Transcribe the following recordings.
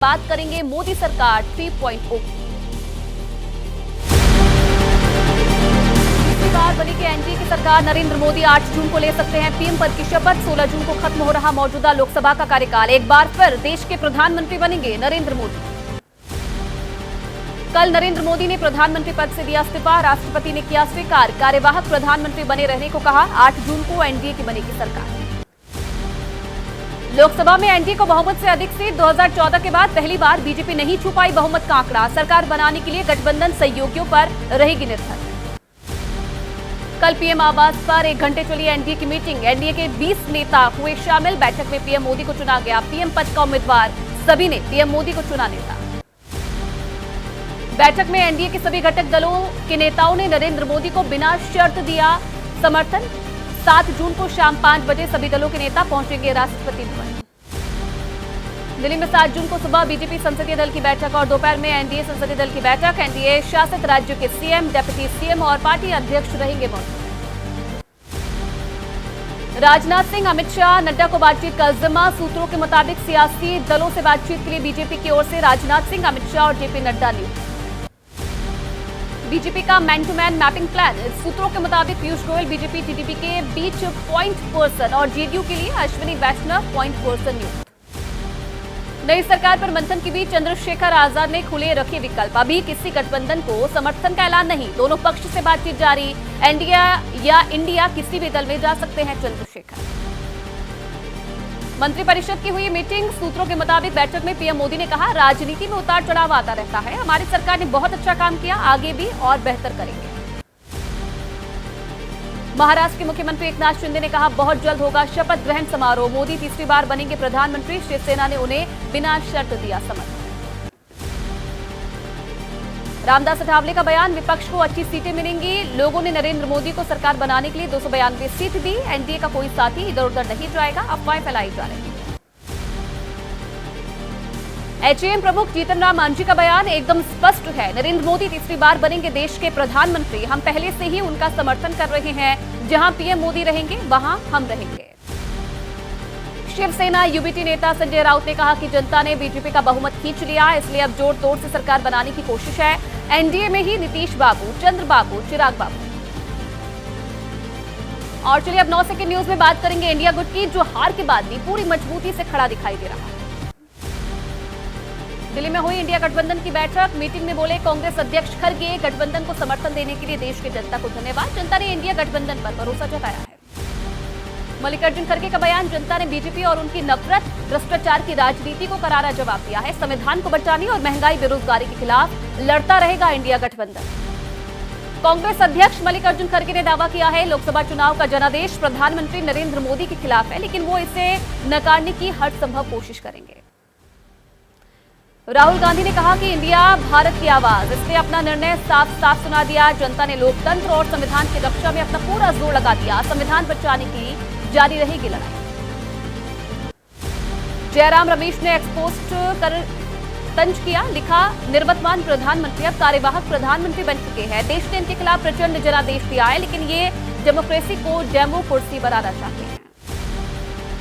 बात करेंगे मोदी सरकार 3.0 तीसरी बार बनेगी एनडीए की सरकार। नरेंद्र मोदी 8 जून को ले सकते हैं पीएम पद की शपथ। 16 जून को खत्म हो रहा मौजूदा लोकसभा का कार्यकाल। एक बार फिर देश के प्रधानमंत्री बनेंगे नरेंद्र मोदी। कल नरेंद्र मोदी ने प्रधानमंत्री पद से दिया इस्तीफा। राष्ट्रपति ने किया स्वीकार। कार्यवाहक प्रधानमंत्री बने रहने को कहा। 8 जून को एनडीए की बनेगी सरकार। लोकसभा में एनडीए को बहुमत से अधिक सीट। 2014 के बाद पहली बार बीजेपी नहीं छू पाई बहुमत का आंकड़ा। सरकार बनाने के लिए गठबंधन सहयोगियों पर रहेगी निर्भर। कल पीएम आवास पर 1 घंटे चली एनडीए की मीटिंग। एनडीए के 20 नेता हुए शामिल। बैठक में पीएम मोदी को चुना गया पीएम पद का उम्मीदवार। सभी ने पीएम मोदी को चुना नेता। बैठक में एनडीए के सभी घटक दलों के नेताओं ने नरेंद्र मोदी को बिना शर्त दिया समर्थन। 7 जून को शाम 5 बजे सभी दलों के नेता पहुंचेंगे राष्ट्रपति भवन। दिल्ली में 7 जून को सुबह बीजेपी संसदीय दल की बैठक और दोपहर में एनडीए संसदीय दल की बैठक। एनडीए शासित राज्यों के सीएम, डिप्टी सीएम और पार्टी अध्यक्ष रहेंगे मौजूद। राजनाथ सिंह, अमित शाह, नड्डा को बातचीत का जिम्मा। सूत्रों के मुताबिक सियासी दलों से बातचीत के लिए बीजेपी की ओर से राजनाथ सिंह, अमित शाह और जेपी नड्डा नियुक्त। बीजेपी का man to man mapping plan. सूत्रों के मुताबिक पीयूष गोयल बीजेपी टीडीपी के बीच पॉइंट पर्सन और जेडीयू के लिए अश्विनी वैष्णव पॉइंट पर्सन नियुक्त। नई सरकार पर मंथन के बीच चंद्रशेखर आजाद ने खुले रखे विकल्प। अभी किसी गठबंधन को समर्थन का ऐलान नहीं। दोनों पक्ष से बातचीत जारी। एनडीए या इंडिया किसी भी दल में जा सकते हैं चंद्रशेखर। मंत्रिपरिषद की हुई मीटिंग। सूत्रों के मुताबिक बैठक में पीएम मोदी ने कहा, राजनीति में उतार चढ़ाव आता रहता है। हमारी सरकार ने बहुत अच्छा काम किया, आगे भी और बेहतर करेंगे। महाराष्ट्र के मुख्यमंत्री एकनाथ शिंदे ने कहा, बहुत जल्द होगा शपथ ग्रहण समारोह। मोदी तीसरी बार बनेंगे प्रधानमंत्री। शिवसेना ने उन्हें बिना शर्त दिया समर्थन। रामदास अठावले का बयान, विपक्ष को अच्छी सीटें मिलेंगी। लोगों ने नरेंद्र मोदी को सरकार बनाने के लिए 292 सीट दी। एनडीए का कोई साथी इधर उधर नहीं जाएगा, अफवाहें फैलाई जा रही हैं। एचएएम प्रमुख जीतन राम मांझी का बयान एकदम स्पष्ट है। नरेंद्र मोदी तीसरी बार बनेंगे देश के प्रधानमंत्री। हम पहले से ही उनका समर्थन कर रहे हैं। जहां पीएम मोदी रहेंगे वहां हम रहेंगे। शिवसेना यूबीटी नेता संजय राउत ने कहा कि जनता ने बीजेपी का बहुमत खींच लिया, इसलिए अब जोड़ तोड़ से सरकार बनाने की कोशिश है। एनडीए में ही नीतीश बाबू, चंद्रबाबू, चिराग बाबू। और चलिए अब 9 सेकंड न्यूज में बात करेंगे इंडिया गुट की, जो हार के बाद भी पूरी मजबूती से खड़ा दिखाई दे रहा है। दिल्ली में हुई इंडिया गठबंधन की बैठक। मीटिंग में बोले कांग्रेस अध्यक्ष खड़गे, गठबंधन को समर्थन देने के लिए देश की जनता को धन्यवाद। जनता ने इंडिया गठबंधन पर भरोसा जताया है। मल्लिकार्जुन खड़गे का बयान, जनता ने बीजेपी और उनकी नफरत, भ्रष्टाचार की राजनीति को करारा जवाब दिया है। संविधान को बचाने और महंगाई, बेरोजगारी के खिलाफ लड़ता रहेगा इंडिया गठबंधन। कांग्रेस अध्यक्ष मल्लिकार्जुन खड़गे ने दावा किया है, लोकसभा चुनाव का जनादेश प्रधानमंत्री नरेंद्र मोदी के खिलाफ है, लेकिन वो इसे नकारने की हर संभव कोशिश करेंगे। राहुल गांधी ने कहा कि इंडिया भारत की आवाज, इसने अपना निर्णय साफ साफ सुना दिया। जनता ने लोकतंत्र और संविधान की रक्षा में अपना पूरा जोर लगा दिया। संविधान बचाने की जारी रहेगी लड़ाई। जयराम रमेश ने एक्सपोस्ट कर तंज किया। लिखा, निवर्तमान प्रधानमंत्री अब कार्यवाहक प्रधानमंत्री बन चुके हैं। देश ने इनके खिलाफ प्रचंड जनादेश दिया है, लेकिन ये डेमोक्रेसी को डेमोक्रेसी बनाना चाहते हैं।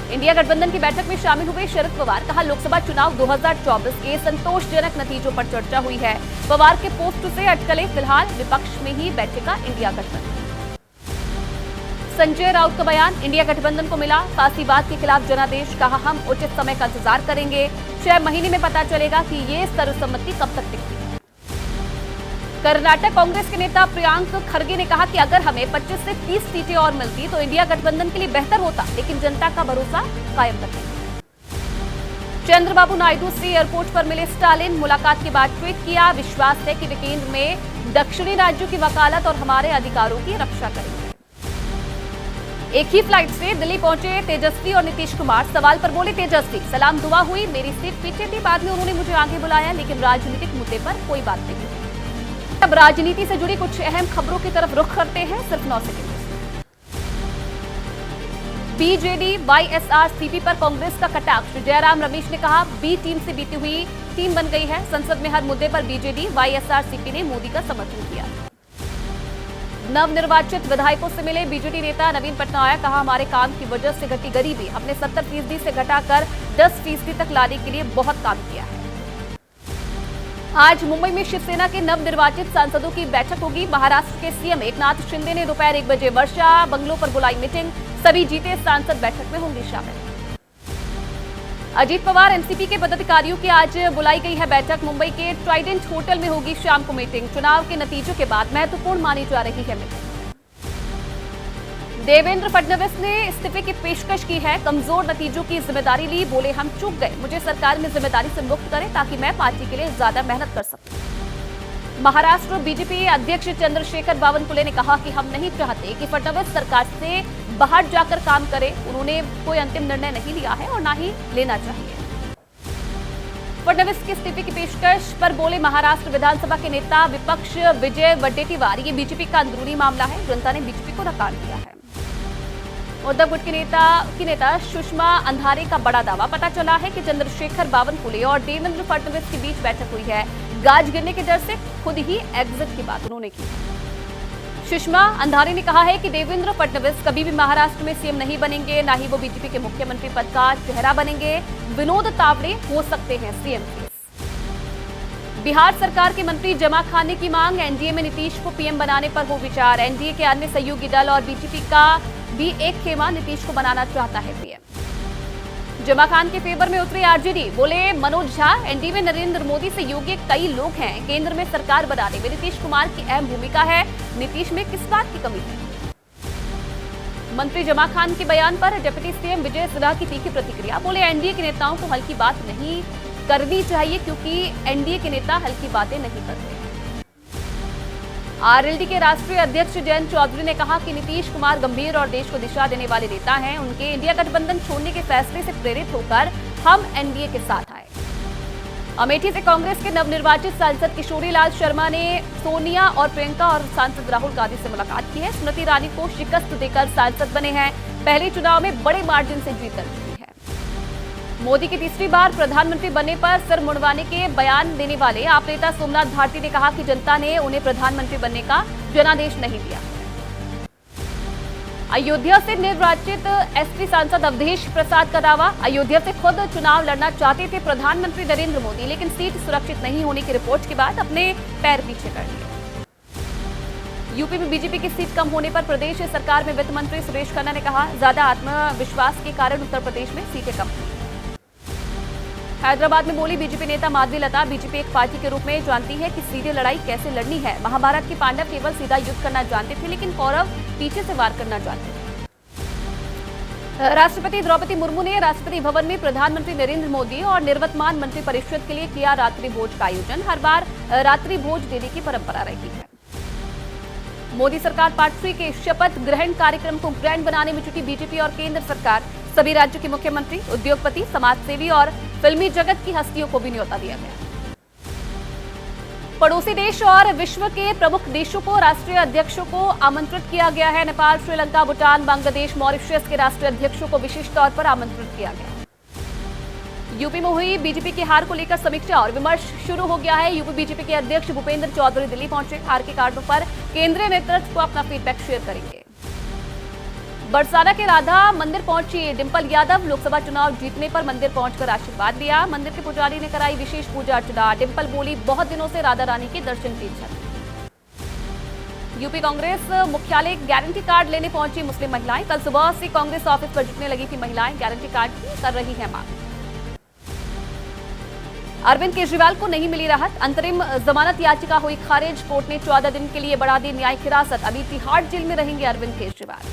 इंडिया गठबंधन की बैठक में शामिल हुए शरद पवार। कहा, लोकसभा चुनाव 2024 के संतोषजनक नतीजों पर चर्चा हुई है। पवार के पोस्ट से अटकलें फिलहाल विपक्ष में ही बैठेगा इंडिया गठबंधन। संजय राउत का बयान, इंडिया गठबंधन को मिला फासीवाद के खिलाफ जनादेश। कहा, हम उचित समय का इंतजार करेंगे। 6 महीने में पता चलेगा कि ये सर्वसम्मति कब तक टिकती है। कर्नाटक कांग्रेस के नेता प्रियांक खड़गे ने कहा कि अगर हमें 25 से 30 सीटें और मिलती तो इंडिया गठबंधन के लिए बेहतर होता, लेकिन जनता का भरोसा कायम रखेंगे। चंद्रबाबू नायडू से एयरपोर्ट पर मिले स्टालिन। मुलाकात के बाद ट्वीट किया, विश्वास है कि वे केंद्र में दक्षिणी राज्यों की वकालत और हमारे अधिकारों की रक्षा करेंगे। एक ही फ्लाइट से दिल्ली पहुंचे तेजस्वी और नीतीश कुमार। सवाल पर बोले तेजस्वी, सलाम दुआ हुई, मेरी सीट पीछे थी, बाद में उन्होंने मुझे आगे बुलाया, लेकिन राजनीतिक मुद्दे पर कोई बात नहीं हुई। अब राजनीति से जुड़ी कुछ अहम खबरों की तरफ रुख करते हैं, सिर्फ 9 सेकंड। बीजेडी वाईएसआरसीपी पर कांग्रेस का कटाक्ष। जयराम रमेश ने कहा, बी टीम से बीती हुई टीम बन गई है। संसद में हर मुद्दे पर बीजेडी वाईएसआरसीपी ने मोदी का समर्थन किया। नवनिर्वाचित विधायकों से मिले बीजेडी नेता नवीन पटनायक। कहा, हमारे काम की वजह से घटी गरीबी, हमने 70% से घटाकर 10% तक लाने के लिए बहुत काम किया है। आज मुंबई में शिवसेना के नवनिर्वाचित सांसदों की बैठक होगी। महाराष्ट्र के सीएम एकनाथ शिंदे ने दोपहर 1 बजे वर्षा बंगलों पर बुलाई मीटिंग। सभी जीते सांसद बैठक में होंगे शामिल। अजीत पवार एनसीपी के पदाधिकारियों की आज बुलाई गई है बैठक। मुंबई के ट्राइडेंट होटल में होगी शाम को मीटिंग। चुनाव के नतीजों के बाद महत्वपूर्ण मानी जा रही है मीटिंग। देवेंद्र फडणवीस ने इस्तीफे की पेशकश की है। कमजोर नतीजों की जिम्मेदारी ली। बोले, हम चूक गए, मुझे सरकार में जिम्मेदारी से मुक्त करें ताकि मैं पार्टी के लिए ज्यादा मेहनत कर सकूं। महाराष्ट्र बीजेपी अध्यक्ष चंद्रशेखर बावनकुले ने कहा कि हम नहीं चाहते कि फडणवीस सरकार से बाहर जाकर काम करे। उन्होंने कोई अंतिम निर्णय नहीं लिया है और ना ही लेना चाहिए। फडणवीस के इस्तीफे की पेशकश पर बोले महाराष्ट्र विधानसभा के नेता विपक्ष विजय वडेट्टीवार, ये बीजेपी का अंदरूनी मामला है। जनता ने बीजेपी को नकार दिया है। उद्धव गुट की नेता सुषमा अंधारे का बड़ा दावा। पता चला है कि चंद्रशेखर बावनकुले और देवेंद्र फडणवीस के बीच बैठक हुई है। गाज गिरने के डर से खुद ही एग्जिट की बात उन्होंने की। सुषमा अंधारे ने कहा है कि देवेंद्र फडणवीस कभी भी महाराष्ट्र में सीएम नहीं बनेंगे, ना ही वो बीजेपी के मुख्यमंत्री पद का चेहरा बनेंगे। विनोद तावड़े हो सकते हैं सीएम केस। बिहार सरकार के मंत्री जमा खाने की मांग। एनडीए में नीतीश को पीएम बनाने पर हो विचार। एनडीए के अन्य सहयोगी दल और बीजेपी का भी एक खेमा नीतीश को बनाना चाहता है पीएम। जमा खान के फेवर में उतरी आरजेडी। बोले मनोज झा, एनडीए में नरेंद्र मोदी से योग्य कई लोग हैं। केंद्र में सरकार बनाने में नीतीश कुमार की अहम भूमिका है। नीतीश में किस बात की कमी है? मंत्री जमा खान के बयान पर डिप्टी सीएम विजय सिन्हा की तीखी प्रतिक्रिया। बोले, एनडीए के नेताओं को हल्की बात नहीं करनी चाहिए क्योंकि एनडीए के नेता हल्की बातें नहीं करते। आरएलडी के राष्ट्रीय अध्यक्ष जयंत चौधरी ने कहा कि नीतीश कुमार गंभीर और देश को दिशा देने वाले नेता हैं। उनके इंडिया गठबंधन छोड़ने के फैसले से प्रेरित होकर हम एनडीए के साथ आए। अमेठी से कांग्रेस के नवनिर्वाचित सांसद किशोरीलाल शर्मा ने सोनिया और प्रियंका और सांसद राहुल गांधी से मुलाकात की है। स्मृति ईरानी को शिकस्त देकर सांसद बने हैं। पहले चुनाव में बड़े मार्जिन से जीत दर्ज की है। मोदी की तीसरी बार प्रधानमंत्री बनने पर सिर मुंडवाने के बयान देने वाले आप नेता सोमनाथ भारती ने कहा कि जनता ने उन्हें प्रधानमंत्री बनने का जनादेश नहीं दिया। अयोध्या से निर्वाचित एसपी सांसद अवधेश प्रसाद का दावा। अयोध्या से खुद चुनाव लड़ना चाहते थे प्रधानमंत्री नरेंद्र मोदी, लेकिन सीट सुरक्षित नहीं होने की रिपोर्ट के बाद अपने पैर पीछे कर लिए। यूपी में बीजेपी की सीट कम होने पर प्रदेश सरकार में वित्त मंत्री सुरेश खन्ना ने कहा, ज्यादा आत्मविश्वास के कारण उत्तर प्रदेश में सीटें कम हुई। हैदराबाद में बोली बीजेपी नेता माधवी लता, बीजेपी एक पार्टी के रूप में जानती है कि सीधे लड़ाई कैसे लड़नी है। महाभारत के पांडव केवल सीधा युद्ध करना जानते थे, लेकिन कौरव पीछे से वार करना जानते थे। राष्ट्रपति द्रौपदी मुर्मू ने राष्ट्रपति भवन में प्रधानमंत्री नरेंद्र मोदी और निर्वतमान मंत्री परिषद के लिए किया रात्रि भोज का आयोजन। हर बार रात्रि भोज देने की परंपरा रही है। मोदी सरकार पार्ट 3 के शपथ ग्रहण कार्यक्रम को ब्रांड बनाने में जुटी बीजेपी और केंद्र सरकार। सभी राज्यों के मुख्यमंत्री, उद्योगपति, समाजसेवी और फिल्मी जगत की हस्तियों को भी न्योता दिया गया। पड़ोसी देश और विश्व के प्रमुख देशों को राष्ट्रीय अध्यक्षों को आमंत्रित किया गया है। नेपाल, श्रीलंका, भूटान, बांग्लादेश, मॉरिशस के राष्ट्रीय अध्यक्षों को विशेष तौर पर आमंत्रित किया गया। यूपी में हुई बीजेपी की हार को लेकर समीक्षा और विमर्श शुरू हो गया है। यूपी बीजेपी के अध्यक्ष भूपेंद्र चौधरी दिल्ली पहुंचे। हार के कारणों पर केंद्रीय नेतृत्व को अपना फीडबैक शेयर करेंगे। बरसाना के राधा मंदिर पहुंची डिंपल यादव। लोकसभा चुनाव जीतने पर मंदिर पहुंचकर आशीर्वाद दिया। मंदिर के पुजारी ने कराई विशेष पूजा अर्चना। डिंपल बोली, बहुत दिनों से राधा रानी के दर्शन की इच्छा थी। यूपी कांग्रेस मुख्यालय गारंटी कार्ड लेने पहुंची मुस्लिम महिलाएं। कल सुबह से कांग्रेस ऑफिस पर जुटने लगी थी महिलाएं। गारंटी कार्ड की कर रही है मांग। अरविंद केजरीवाल को नहीं मिली राहत। अंतरिम जमानत याचिका हुई खारिज। कोर्ट ने 14 दिन के लिए बढ़ा दी न्यायिक हिरासत। अभी तिहाड़ जेल में रहेंगे अरविंद केजरीवाल।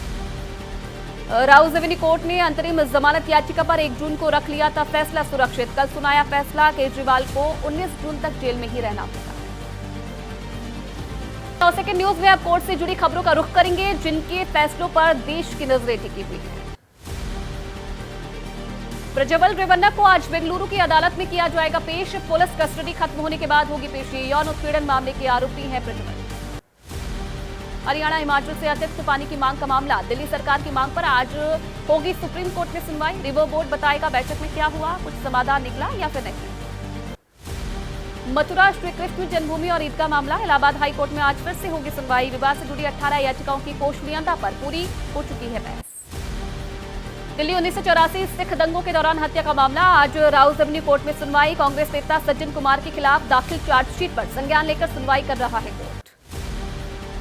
राउज रेवेन्यू कोर्ट ने अंतरिम जमानत याचिका पर 1 जून को रख लिया था फैसला सुरक्षित। कल सुनाया फैसला। केजरीवाल को 19 जून तक जेल में ही रहना होगा। सेकंड न्यूज में अब कोर्ट से जुड़ी खबरों का रुख करेंगे, जिनके फैसलों पर देश की नजरें टिकी हुई है। प्रज्वल रेवन्ना को आज बेंगलुरु की अदालत में किया जाएगा पेश। पुलिस कस्टडी खत्म होने के बाद होगी पेशी। यौन उत्पीड़न मामले के आरोपी हैं प्रज्वल। हरियाणा, हिमाचल से अतिरिक्त पानी की मांग का मामला। दिल्ली सरकार की मांग पर आज होगी सुप्रीम कोर्ट में सुनवाई। रिवर बोर्ड बताएगा बैठक में क्या हुआ, कुछ समाधान निकला या फिर नहीं। मथुरा श्री कृष्ण जन्मभूमि और ईदगाह मामला। इलाहाबाद हाई कोर्ट में आज फिर से होगी सुनवाई। विवाद से जुड़ी 18 याचिकाओं की पोषणीयता पर पूरी हो चुकी है बहस। दिल्ली 1984 सिख दंगों के दौरान हत्या का मामला, आज राउज एवेन्यू कोर्ट में सुनवाई। कांग्रेस नेता सज्जन कुमार के खिलाफ दाखिल चार्जशीट पर संज्ञान लेकर सुनवाई कर रहा है कोर्ट।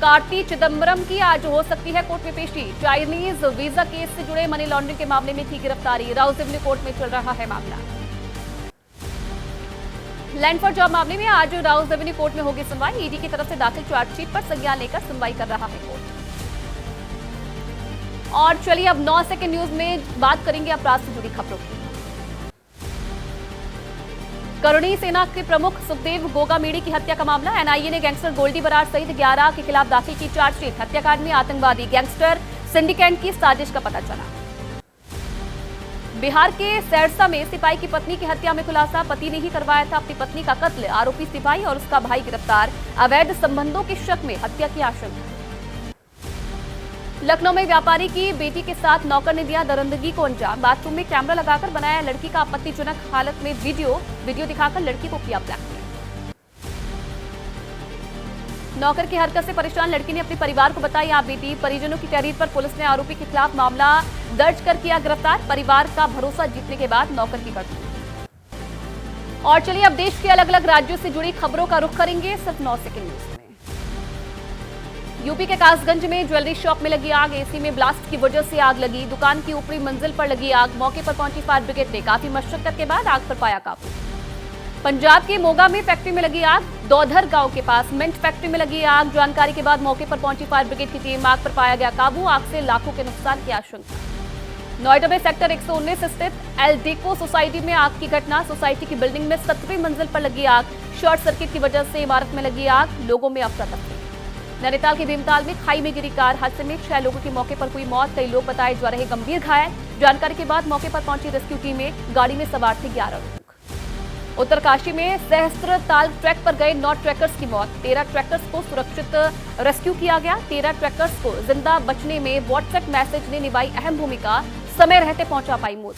कार्ति चिदम्बरम की आज हो सकती है कोर्ट में पेशी। चाइनीज वीजा केस से जुड़े मनी लॉन्ड्रिंग के मामले में थी गिरफ्तारी। राउज एवेन्यू कोर्ट में चल रहा है मामला। लैंड फॉर जॉब मामले में आज राउज एवेन्यू कोर्ट में होगी सुनवाई। ईडी की तरफ से दाखिल चार्जशीट पर संज्ञान लेकर सुनवाई कर रहा है कोर्ट। और चलिए अब 9 सेकंड न्यूज में बात करेंगे अपराध से जुड़ी खबरों की। करुणी सेना के प्रमुख सुखदेव गोगामेडी की हत्या का मामला, एनआईए ने गैंगस्टर गोल्डी बरार सहित 11 के खिलाफ दाखिल की चार्जशीट। हत्याकांड में आतंकवादी गैंगस्टर सिंडिकेट की साजिश का पता चला। बिहार के सैरसा में सिपाही की पत्नी की हत्या में खुलासा, पति ने ही करवाया था अपनी पत्नी का कत्ल। आरोपी सिपाही और उसका भाई गिरफ्तार। अवैध संबंधों के शक में हत्या की आशंका। लखनऊ में व्यापारी की बेटी के साथ नौकर ने दिया दरिंदगी को अंजाम। बाथरूम में कैमरा लगाकर बनाया लड़की का आपत्तिजनक हालत में वीडियो दिखाकर लड़की को किया ब्लैकमेल। नौकर की हरकत से परेशान लड़की ने अपने परिवार को बताई आप बीती। परिजनों की तहरीर पर पुलिस ने आरोपी के खिलाफ मामला दर्ज कर किया गिरफ्तार। परिवार का भरोसा जीतने के बाद नौकर की करतूत। और चलिए अब देश के अलग अलग राज्यों से जुड़ी खबरों का रुख करेंगे सिर्फ 9 सेकंड न्यूज में। यूपी के कासगंज में ज्वेलरी शॉप में लगी आग, एसी में ब्लास्ट की वजह से आग लगी। दुकान की ऊपरी मंजिल पर लगी आग। मौके पर पहुंची फायर ब्रिगेड ने काफी मशक्कत के बाद आग पर पाया काबू। पंजाब के मोगा में फैक्ट्री में लगी आग। दौधर गांव के पास मिंट फैक्ट्री में लगी आग। जानकारी के बाद मौके पर पहुंची फायर ब्रिगेड की टीम, आग पर पाया गया काबू। आग से लाखों के नुकसान की आशंका। नोएडा में सेक्टर 119 स्थित एल्डेको सोसाइटी में आग की घटना। सोसाइटी की बिल्डिंग में 7वीं मंजिल पर लगी आग। शॉर्ट सर्किट की वजह से इमारत में लगी आग। लोगों में अफरा तफरी। नैनीताल के भीमताल में खाई में गिरी कार, हादसे में 6 लोगों की मौके पर हुई मौत। कई लोग बताए जा रहे गंभीर घायल। जानकारी के बाद मौके पर पहुंची रेस्क्यू टीमें, गाड़ी में सवार थे 11 लोग। उत्तरकाशी में सहस्त्रताल ट्रैक पर गए 9 ट्रैकर्स की मौत। 13 ट्रैकर्स को सुरक्षित रेस्क्यू किया गया। 13 ट्रैकर्स को जिंदा बचने में व्हाट्सएप मैसेज ने निभाई अहम भूमिका। समय रहते पहुंचा पाई मौत।